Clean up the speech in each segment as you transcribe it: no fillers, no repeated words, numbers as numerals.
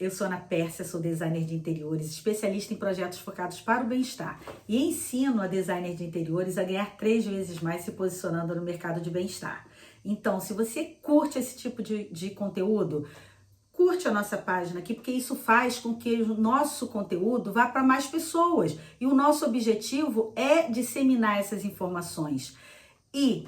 Eu sou Ana Pérsia, sou designer de interiores, especialista em projetos focados para o bem-estar e ensino a designer de interiores a ganhar 3 vezes mais se posicionando no mercado de bem-estar. Então, se você curte esse tipo de conteúdo, curte a nossa página aqui, porque isso faz com que o nosso conteúdo vá para mais pessoas. E o nosso objetivo é disseminar essas informações. E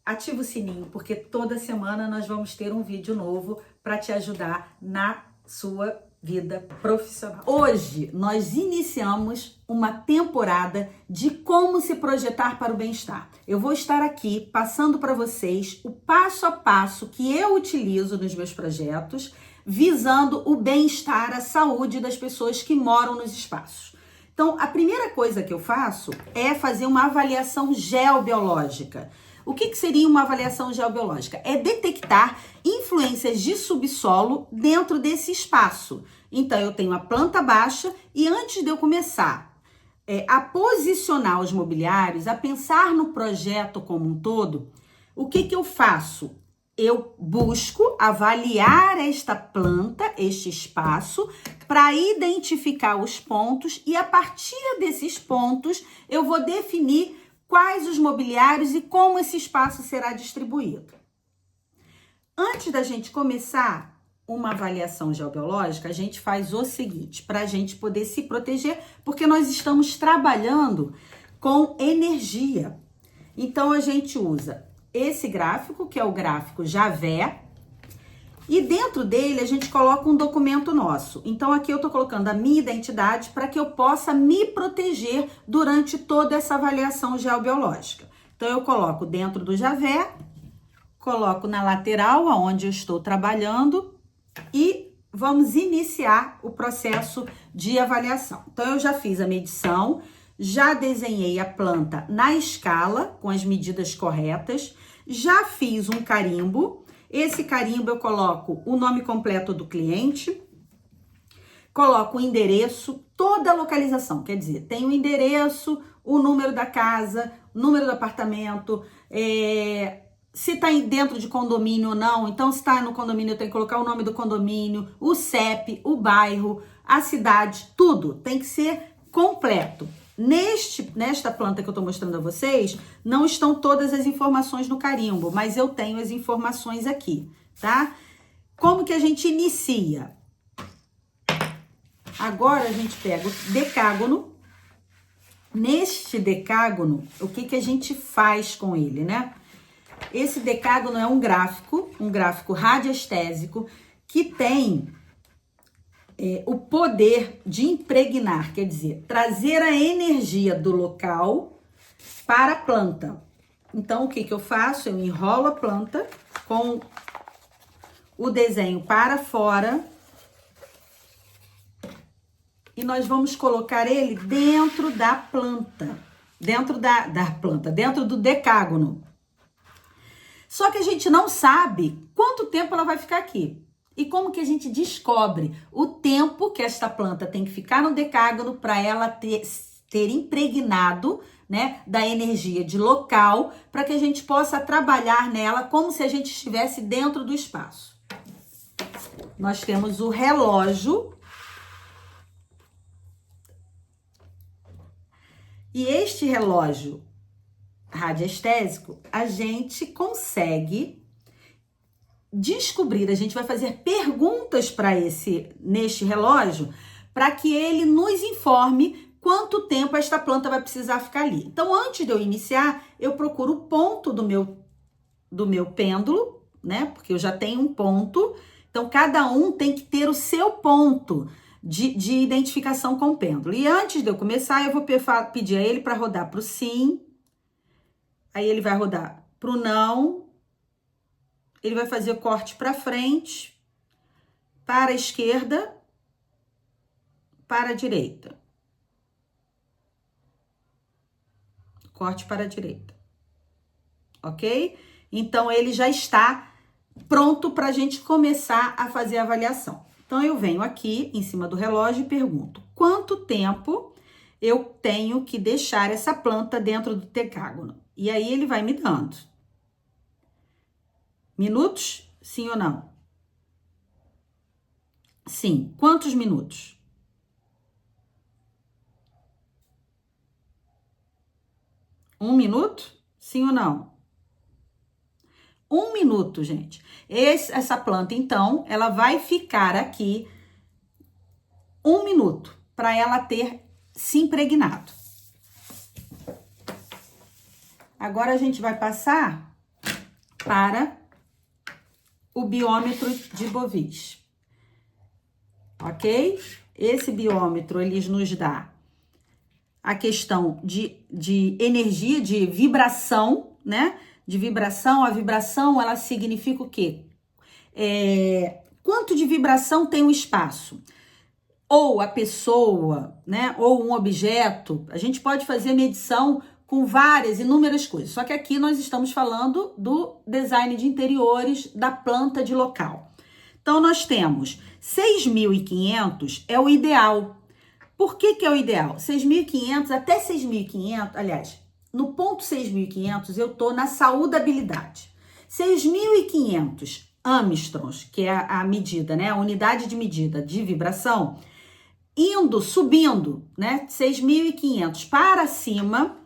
ativa o sininho, porque toda semana nós vamos ter um vídeo novo para te ajudar na sua vida profissional. Hoje nós iniciamos uma temporada de como se projetar para o bem-estar. Eu vou estar aqui passando para vocês o passo a passo que eu utilizo nos meus projetos, visando o bem-estar, a saúde das pessoas que moram nos espaços. Então, a primeira coisa que eu faço é fazer uma avaliação geobiológica. O que seria uma avaliação geobiológica? É detectar influências de subsolo dentro desse espaço. Então, eu tenho a planta baixa e antes de eu começar a posicionar os mobiliários, a pensar no projeto como um todo, o que eu faço? Eu busco avaliar esta planta, este espaço, para identificar os pontos e a partir desses pontos eu vou definir quais os mobiliários e como esse espaço será distribuído. Antes da gente começar uma avaliação geobiológica, a gente faz o seguinte, para a gente poder se proteger, porque nós estamos trabalhando com energia. Então, a gente usa esse gráfico, que é o gráfico Javé, e dentro dele a gente coloca um documento nosso. Então aqui eu tô colocando a minha identidade para que eu possa me proteger durante toda essa avaliação geobiológica. Então eu coloco dentro do Javé, coloco na lateral aonde eu estou trabalhando e vamos iniciar o processo de avaliação. Então eu já fiz a medição, já desenhei a planta na escala com as medidas corretas, já fiz um carimbo. Esse carimbo eu coloco o nome completo do cliente, coloco o endereço, toda a localização, quer dizer, tem o endereço, o número da casa, o número do apartamento, se está dentro de condomínio ou não. Então, se está no condomínio, eu tenho que colocar o nome do condomínio, o CEP, o bairro, a cidade, tudo tem que ser completo. Nesta planta que eu estou mostrando a vocês, não estão todas as informações no carimbo, mas eu tenho as informações aqui, tá? Como que a gente inicia? Agora a gente pega o decágono. Neste decágono, o que a gente faz com ele, né? Esse decágono é um gráfico radiestésico que tem o poder de impregnar, quer dizer, trazer a energia do local para a planta. Então, o que eu faço? Eu enrolo a planta com o desenho para fora e nós vamos colocar ele dentro da planta, dentro do decágono. Só que a gente não sabe quanto tempo ela vai ficar aqui. E como que a gente descobre o tempo que esta planta tem que ficar no decágono para ela ter impregnado, né, da energia de local, para que a gente possa trabalhar nela como se a gente estivesse dentro do espaço. Nós temos o relógio. E este relógio radiestésico, a gente consegue descobrir, a gente vai fazer perguntas para neste relógio, para que ele nos informe quanto tempo esta planta vai precisar ficar ali. Então, antes de eu iniciar, eu procuro o ponto do meu pêndulo, né? Porque eu já tenho um ponto. Então, cada um tem que ter o seu ponto de identificação com o pêndulo. E antes de eu começar, eu vou pedir a ele para rodar para o sim. Aí ele vai rodar para o não. Ele vai fazer corte para frente, para a esquerda, para a direita. Corte para a direita. Ok? Então, ele já está pronto para a gente começar a fazer a avaliação. Então, eu venho aqui em cima do relógio e pergunto: quanto tempo eu tenho que deixar essa planta dentro do decágono? E aí, ele vai me dando. Minutos? Sim ou não? Sim. Quantos minutos? Um minuto? Sim ou não? Um minuto, gente. Essa planta, então, ela vai ficar aqui um minuto para ela ter se impregnado. Agora a gente vai passar para o biômetro de Bovis. Ok? Esse biômetro, ele nos dá a questão de energia, de vibração, né? De vibração. A vibração, ela significa o quê? Quanto de vibração tem o espaço? Ou a pessoa, né? Ou um objeto. A gente pode fazer medição com várias, inúmeras coisas. Só que aqui nós estamos falando do design de interiores da planta de local. Então, nós temos 6.500 é o ideal. Por que é o ideal? 6.500 até 6.500, aliás, no ponto 6.500 eu tô na saudabilidade. 6.500 Armstrongs, que é a medida, né? A unidade de medida de vibração, subindo, né? 6.500 para cima,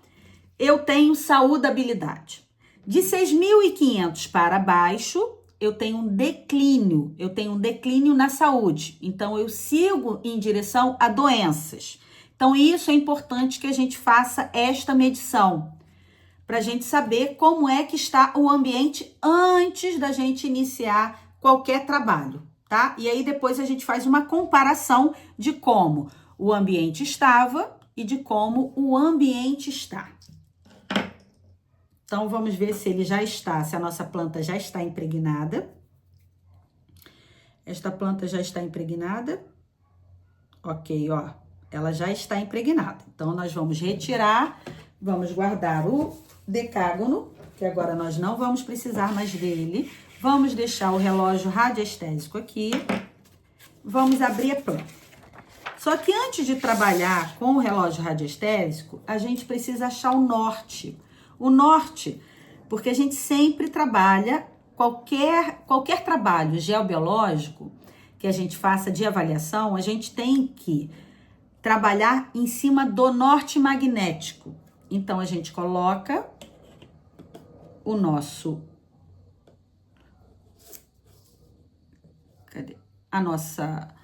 eu tenho saudabilidade. De 6.500 para baixo, eu tenho um declínio na saúde. Então, eu sigo em direção a doenças. Então, isso é importante que a gente faça esta medição, para a gente saber como é que está o ambiente antes da gente iniciar qualquer trabalho, tá? E aí, depois a gente faz uma comparação de como o ambiente estava e de como o ambiente está. Então, vamos ver se a nossa planta já está impregnada. Esta planta já está impregnada. Ok, ó, ela já está impregnada. Então, nós vamos retirar, vamos guardar o decágono, que agora nós não vamos precisar mais dele. Vamos deixar o relógio radiestésico aqui. Vamos abrir a planta. Só que antes de trabalhar com o relógio radiestésico, a gente precisa achar o norte. O norte, porque a gente sempre trabalha, qualquer trabalho geobiológico que a gente faça de avaliação, a gente tem que trabalhar em cima do norte magnético. Então, a gente coloca o nosso... Cadê? A nossa...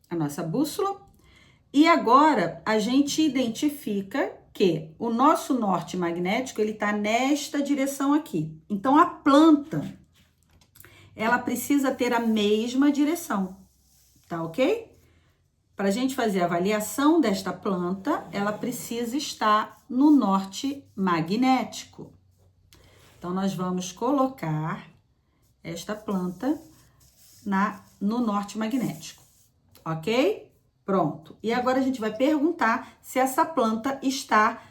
a nossa bússola, e agora a gente identifica que o nosso norte magnético, ele tá nesta direção aqui. Então, a planta, ela precisa ter a mesma direção, tá ok? Para a gente fazer a avaliação desta planta, ela precisa estar no norte magnético. Então, nós vamos colocar esta planta no norte magnético. Ok? Pronto. E agora a gente vai perguntar se essa planta está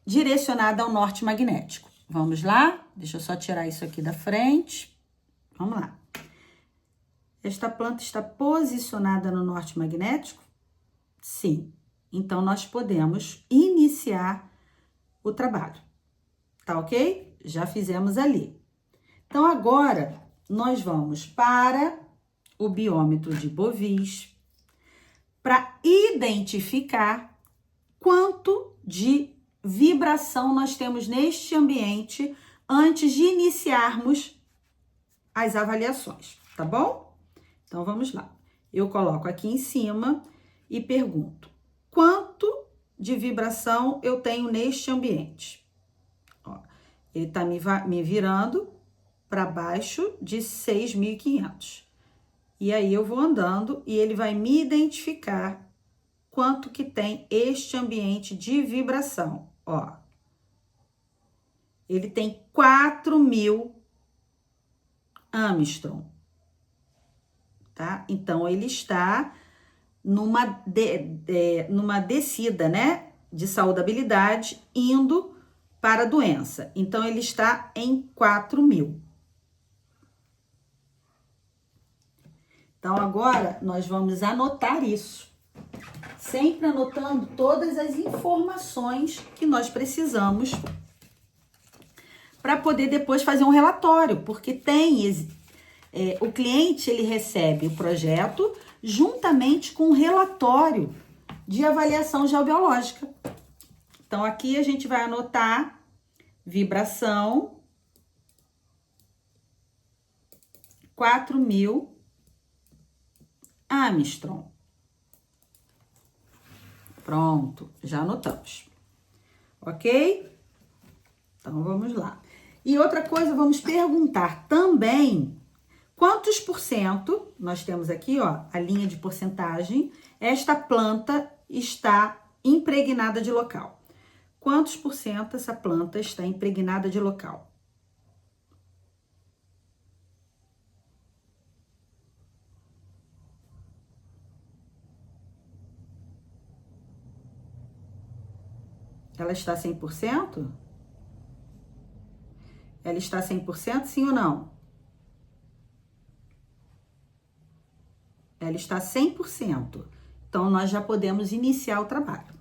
direcionada ao norte magnético. Vamos lá? Deixa eu só tirar isso aqui da frente. Vamos lá. Esta planta está posicionada no norte magnético? Sim. Então, nós podemos iniciar o trabalho. Tá ok? Já fizemos ali. Então, agora, nós vamos para o biômetro de Bovis para identificar quanto de vibração nós temos neste ambiente antes de iniciarmos as avaliações, tá bom? Então, vamos lá. Eu coloco aqui em cima e pergunto, quanto de vibração eu tenho neste ambiente? Ó, ele tá me virando para baixo de 6.500. E aí, eu vou andando e ele vai me identificar quanto que tem este ambiente de vibração. Ó, ele tem 4.000 Armstrong, tá? Então, ele está numa descida, né, de saudabilidade, indo para a doença. Então, ele está em 4.000. Então, agora, nós vamos anotar isso. Sempre anotando todas as informações que nós precisamos para poder depois fazer um relatório, porque o cliente ele recebe o projeto juntamente com um relatório de avaliação geobiológica. Então, aqui a gente vai anotar vibração 4.000 Armstrong. Pronto, já anotamos. Ok? Então, vamos lá. E outra coisa, vamos perguntar também quantos por cento, nós temos aqui, ó, a linha de porcentagem, esta planta está impregnada de local. Quantos por cento essa planta está impregnada de local? Ela está 100%? Ela está 100%, sim ou não? Ela está 100%. Então, nós já podemos iniciar o trabalho.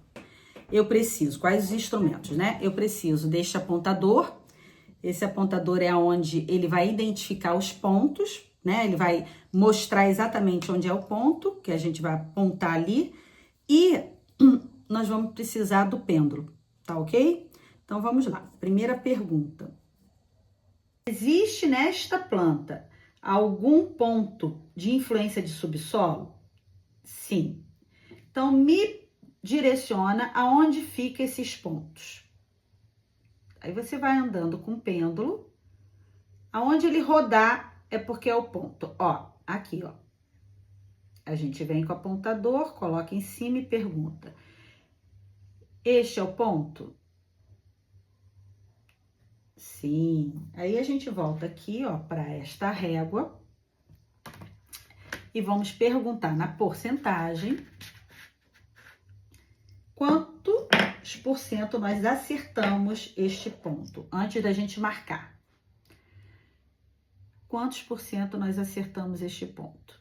Eu preciso, quais os instrumentos, né? Eu preciso deste apontador. Esse apontador é onde ele vai identificar os pontos, né? Ele vai mostrar exatamente onde é o ponto, que a gente vai apontar ali. E nós vamos precisar do pêndulo, tá ok? Então, vamos lá. Primeira pergunta. Existe nesta planta algum ponto de influência de subsolo? Sim. Então, me direciona aonde ficam esses pontos. Aí você vai andando com o pêndulo. Aonde ele rodar é porque é o ponto. Ó, aqui, ó. A gente vem com o apontador, coloca em cima e pergunta. Este é o ponto? Sim. Aí a gente volta aqui, ó, para esta régua. E vamos perguntar na porcentagem quantos por cento nós acertamos este ponto, antes da gente marcar. Quantos por cento nós acertamos este ponto?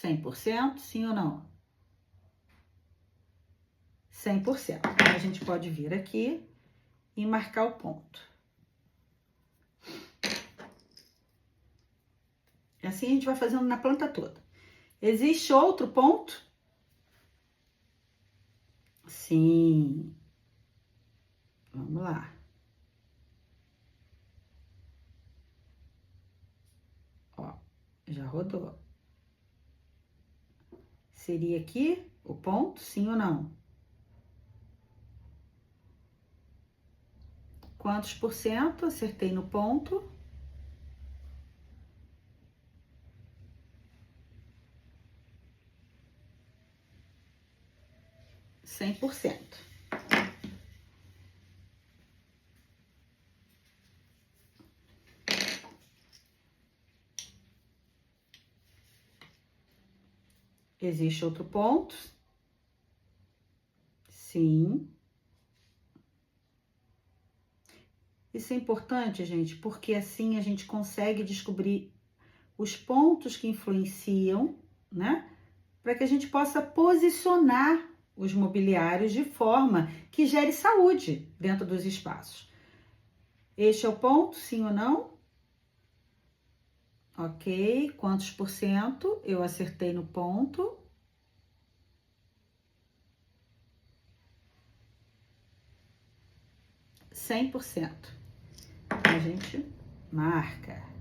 %? Sim ou não? 100%. Então, a gente pode vir aqui e marcar o ponto. Assim a gente vai fazendo na planta toda. Existe outro ponto? Sim. Vamos lá. Ó, já rodou. Seria aqui o ponto, sim ou não? Quantos por cento acertei no ponto? 100%. Existe outro ponto? Sim. Isso é importante, gente, porque assim a gente consegue descobrir os pontos que influenciam, né? Para que a gente possa posicionar os mobiliários de forma que gere saúde dentro dos espaços. Este é o ponto, sim ou não? Ok, quantos por cento eu acertei no ponto? 100%. A gente marca.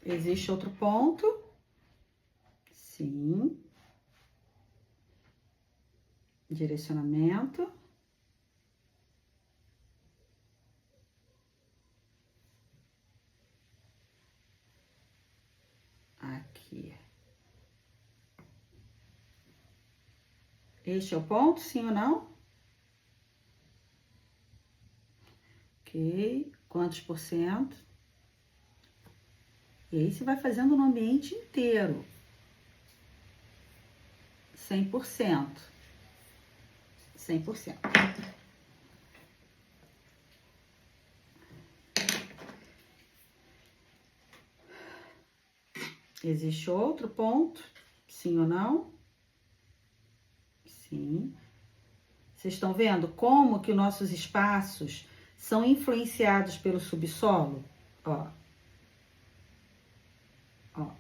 Existe outro ponto? Sim. Direcionamento. Aqui. Este é o ponto, sim ou não? Ok. Quantos por cento? E aí você vai fazendo no ambiente inteiro. 100%. 100%. Existe outro ponto? Sim ou não? Sim. Vocês estão vendo como que os nossos espaços são influenciados pelo subsolo? Ó. Ó.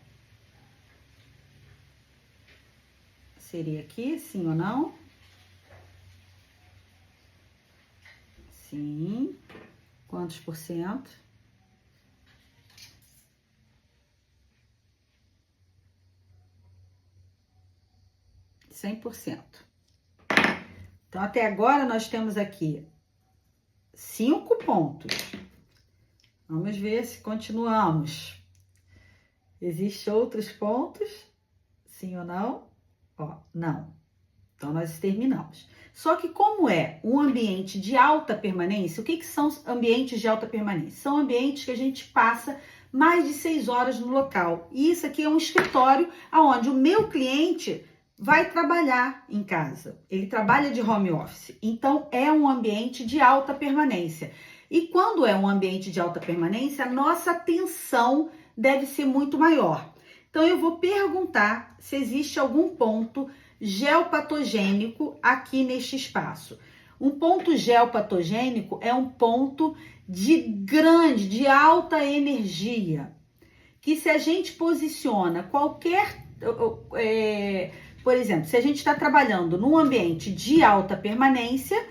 Seria aqui, sim ou não? Sim. Quantos por cento? 100%. Então, até agora, nós temos aqui 5 pontos. Vamos ver se continuamos. Existem outros pontos? Sim ou não? Ó, não. Então, nós terminamos. Só que como é um ambiente de alta permanência, o que são os ambientes de alta permanência? São ambientes que a gente passa mais de 6 horas no local. E isso aqui é um escritório onde o meu cliente vai trabalhar em casa. Ele trabalha de home office. Então, é um ambiente de alta permanência. E quando é um ambiente de alta permanência, a nossa atenção deve ser muito maior. Então, eu vou perguntar se existe algum ponto geopatogênico aqui neste espaço. Um ponto geopatogênico é um ponto de alta energia, que se a gente posiciona qualquer... por exemplo, se a gente está trabalhando num ambiente de alta permanência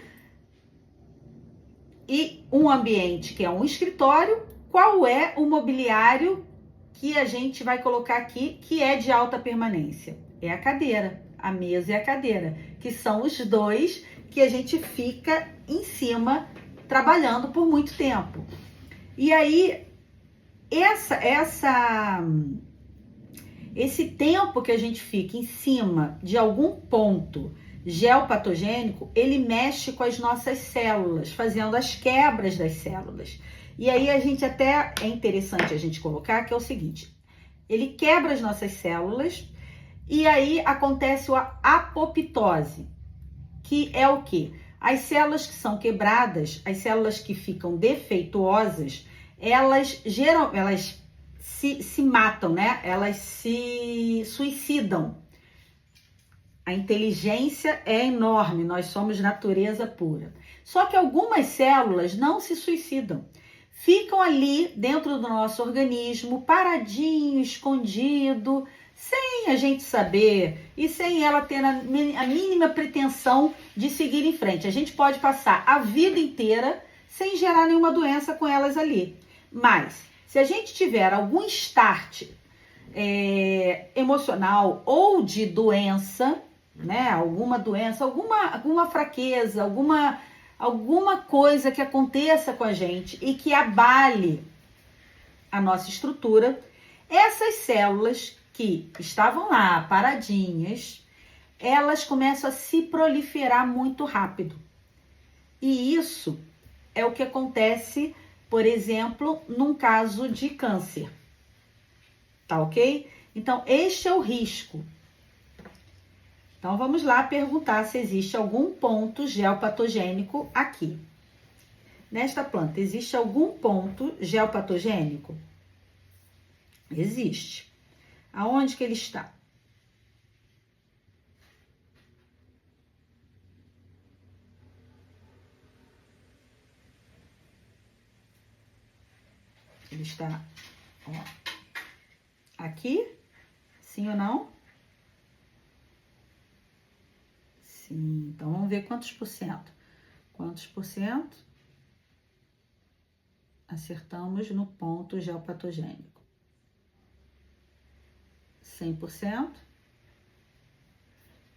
e um ambiente que é um escritório, qual é o mobiliário que a gente vai colocar aqui que é de alta permanência? É a cadeira, a mesa e a cadeira, que são os dois que a gente fica em cima trabalhando por muito tempo. E aí, esse tempo que a gente fica em cima de algum ponto geopatogênico, ele mexe com as nossas células, fazendo as quebras das células. E aí a gente até é interessante a gente colocar que é o seguinte: ele quebra as nossas células e aí acontece a apoptose, que é o quê? As células que são quebradas, as células que ficam defeituosas, elas se matam, né? Elas se suicidam. A inteligência é enorme, nós somos natureza pura. Só que algumas células não se suicidam. Ficam ali dentro do nosso organismo, paradinho, escondido, sem a gente saber e sem ela ter a mínima pretensão de seguir em frente. A gente pode passar a vida inteira sem gerar nenhuma doença com elas ali. Mas, se a gente tiver algum start emocional ou de doença, né? Alguma doença, alguma fraqueza, alguma coisa que aconteça com a gente e que abale a nossa estrutura, essas células que estavam lá paradinhas, elas começam a se proliferar muito rápido. E isso é o que acontece, por exemplo, num caso de câncer. Tá ok? Então, este é o risco. Então, vamos lá perguntar se existe algum ponto geopatogênico aqui. Nesta planta, existe algum ponto geopatogênico? Existe. Aonde que ele está? Ele está, ó, aqui? Sim ou não? Sim. Então, vamos ver quantos por cento. Quantos por cento acertamos no ponto geopatogênico? 100%.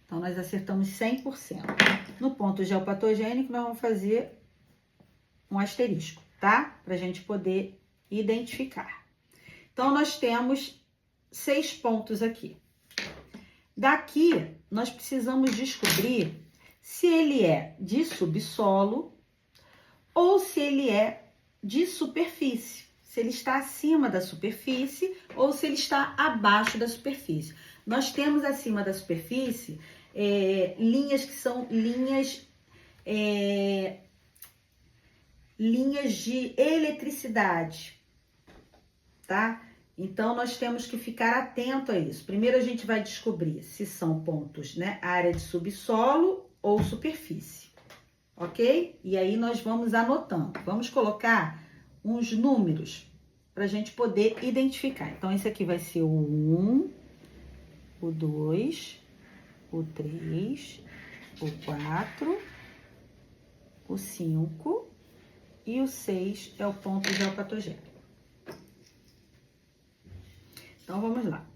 Então, nós acertamos 100%. No ponto geopatogênico, nós vamos fazer um asterisco, tá? Pra gente poder identificar. Então, nós temos 6 pontos aqui. Daqui, nós precisamos descobrir se ele é de subsolo ou se ele é de superfície. Se ele está acima da superfície ou se ele está abaixo da superfície. Nós temos acima da superfície linhas que são linhas de eletricidade, tá? Então, nós temos que ficar atento a isso. Primeiro, a gente vai descobrir se são pontos, né? Área de subsolo ou superfície, ok? E aí, nós vamos anotando. Vamos colocar uns números para a gente poder identificar. Então, esse aqui vai ser o 1, o 2, o 3, o 4, o 5 e o 6 é o ponto geopatogênico. Então, vamos lá.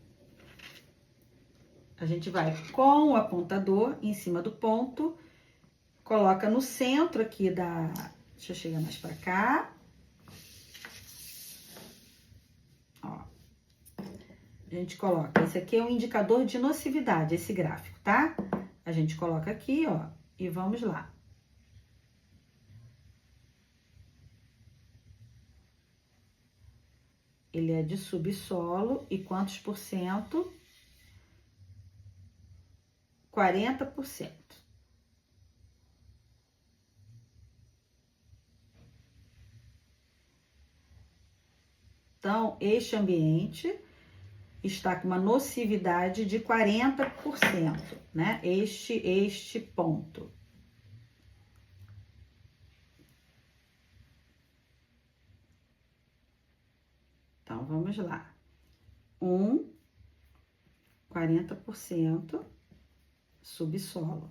A gente vai com o apontador em cima do ponto, coloca no centro aqui da... Deixa eu chegar mais pra cá. Ó. A gente coloca... Esse aqui é o indicador de nocividade, esse gráfico, tá? A gente coloca aqui, ó, e vamos lá. Ele é de subsolo e quantos por cento? 40%. Então, este ambiente está com uma nocividade de 40%, né? Este ponto. Então, vamos lá. 40% subsolo.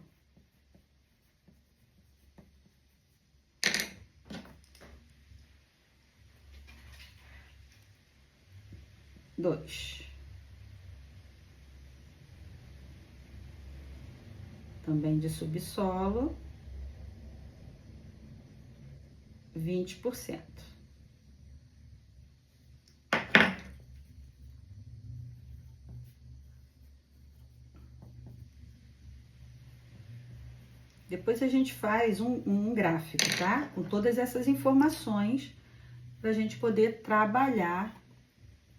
2. Também de subsolo, 20%. Depois a gente faz um gráfico, tá? Com todas essas informações para a gente poder trabalhar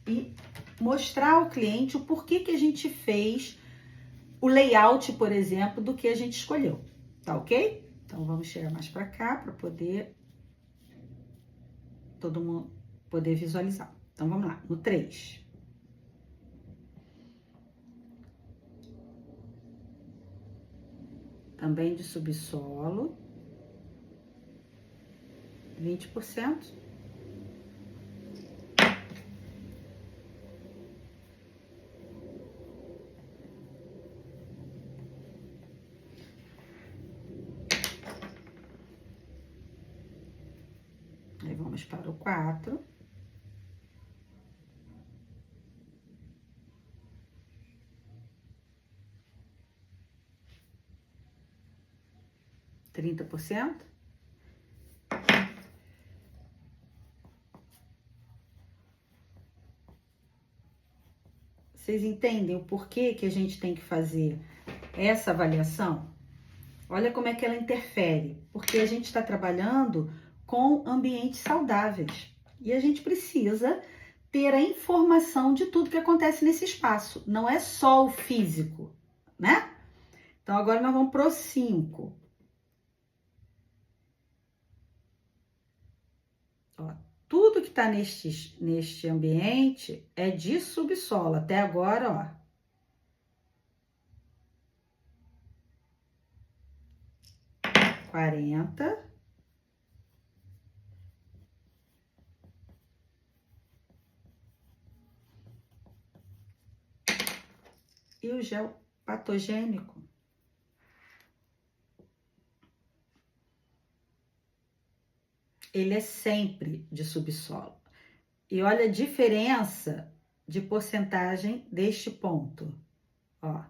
e mostrar ao cliente o porquê que a gente fez o layout, por exemplo, do que a gente escolheu, tá ok? Então, vamos chegar mais para cá para poder todo mundo poder visualizar. Então, vamos lá, no 3. Também de subsolo, 20%. Aí vamos para o 4. %. Vocês entendem o porquê que a gente tem que fazer essa avaliação? Olha como é que ela interfere, porque a gente está trabalhando com ambientes saudáveis e a gente precisa ter a informação de tudo que acontece nesse espaço, não é só o físico, né? Então, agora nós vamos pro 5. Ó, tudo que está neste ambiente é de subsolo, até agora, ó. Quarenta. E o gel patogênico. Ele é sempre de subsolo. E olha a diferença de porcentagem deste ponto, ó.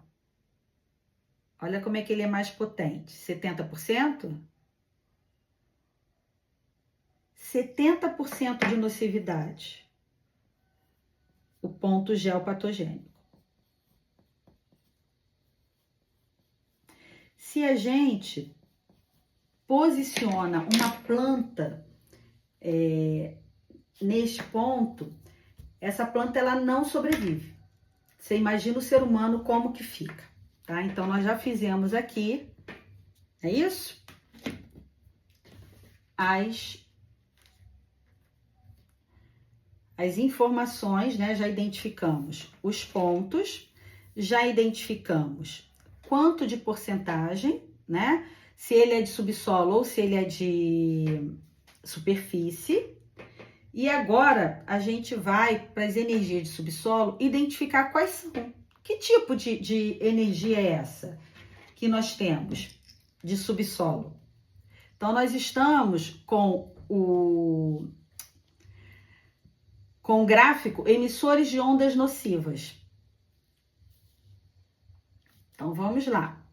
Olha como é que ele é mais potente, 70%? 70% de nocividade, o ponto geopatogênico. Se a gente posiciona uma planta neste ponto, essa planta ela não sobrevive. Você imagina o ser humano como que fica, tá? Então, nós já fizemos aqui, é isso? as informações, né? Já identificamos os pontos, já identificamos quanto de porcentagem, né? Se ele é de subsolo ou se ele é de superfície. E agora a gente vai para as energias de subsolo identificar quais são. Que tipo de energia é essa que nós temos de subsolo? Então, nós estamos com o gráfico emissores de ondas nocivas. Então, vamos lá.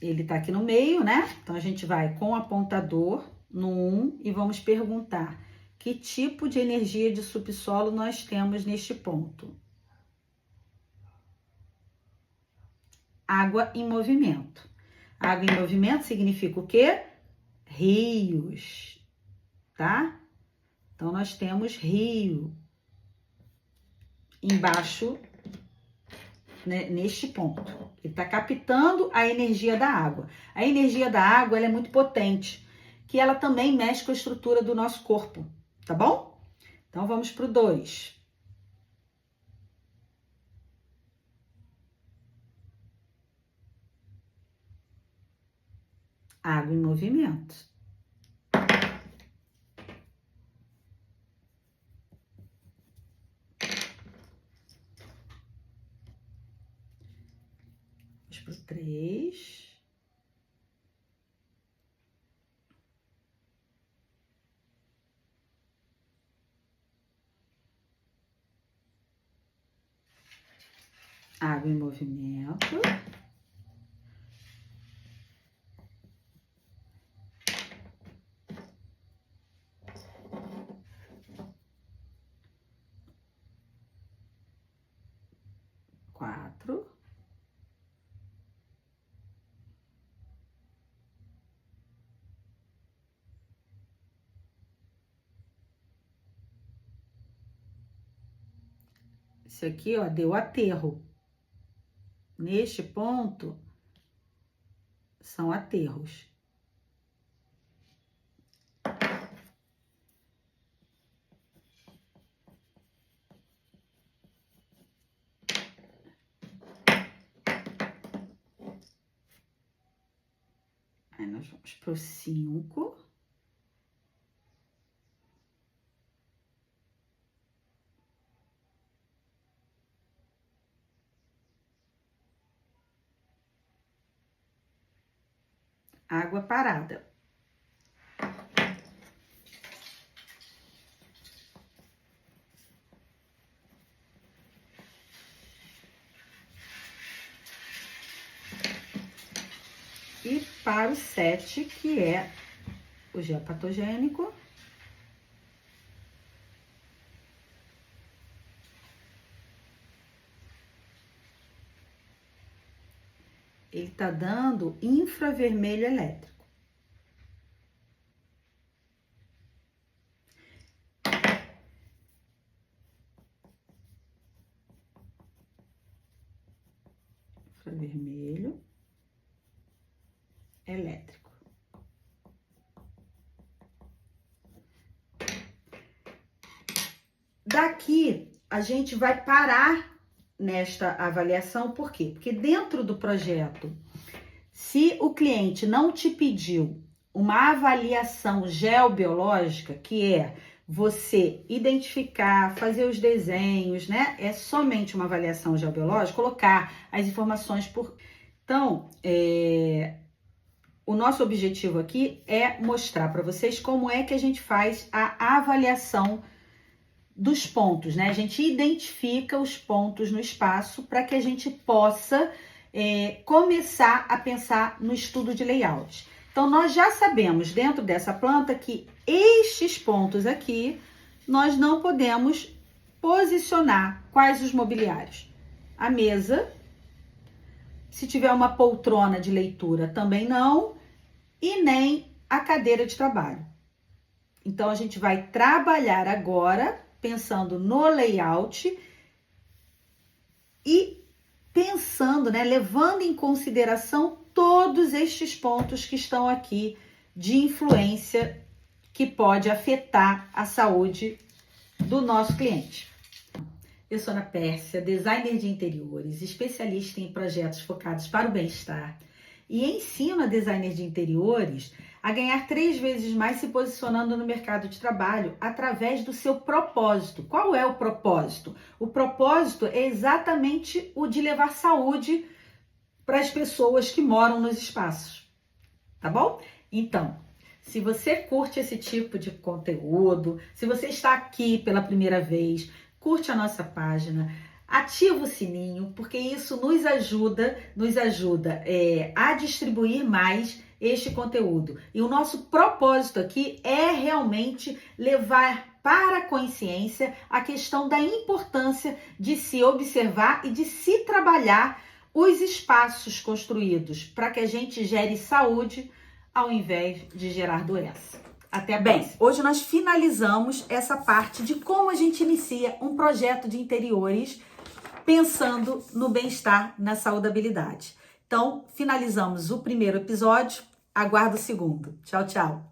Ele está aqui no meio, né? Então, a gente vai com o apontador no 1 e vamos perguntar que tipo de energia de subsolo nós temos neste ponto. Água em movimento. Água em movimento significa o quê? Rios, tá? Então, nós temos rio embaixo, né, neste ponto. Ele está captando a energia da água. A energia da água ela é muito potente, que ela também mexe com a estrutura do nosso corpo, tá bom? Então, vamos para o 2. Água em movimento. Vamos para o 3. Água em movimento. Quatro. Isso aqui, ó, deu aterro. Neste ponto, são aterros. Aí, nós vamos para o 5. Água parada. E para o 7, que é o geopatogênico. Ele está dando infravermelho elétrico. Infravermelho elétrico. Daqui, a gente vai parar nesta avaliação, por quê? Porque dentro do projeto, se o cliente não te pediu uma avaliação geobiológica, que é você identificar, fazer os desenhos, né? É somente uma avaliação geobiológica, colocar as informações por... Então, o nosso objetivo aqui é mostrar para vocês como é que a gente faz a avaliação dos pontos, né? A gente identifica os pontos no espaço para que a gente possa começar a pensar no estudo de layout. Então, nós já sabemos dentro dessa planta que estes pontos aqui, nós não podemos posicionar quais os mobiliários. A mesa, se tiver uma poltrona de leitura, também não, e nem a cadeira de trabalho. Então, a gente vai trabalhar agora pensando no layout e pensando, né, levando em consideração todos estes pontos que estão aqui de influência que pode afetar a saúde do nosso cliente. Eu sou Ana Pérsia, designer de interiores, especialista em projetos focados para o bem-estar e ensino a designer de interiores a ganhar 3 vezes mais se posicionando no mercado de trabalho através do seu propósito. Qual é o propósito? O propósito é exatamente o de levar saúde para as pessoas que moram nos espaços, tá bom? Então, se você curte esse tipo de conteúdo, se você está aqui pela primeira vez, curte a nossa página, ativa o sininho, porque isso nos ajuda a distribuir mais este conteúdo. E o nosso propósito aqui é realmente levar para a consciência a questão da importância de se observar e de se trabalhar os espaços construídos para que a gente gere saúde ao invés de gerar doença. Até bem, hoje nós finalizamos essa parte de como a gente inicia um projeto de interiores pensando no bem-estar, na saudabilidade. Então, finalizamos o primeiro episódio, aguardo o segundo. Tchau, tchau!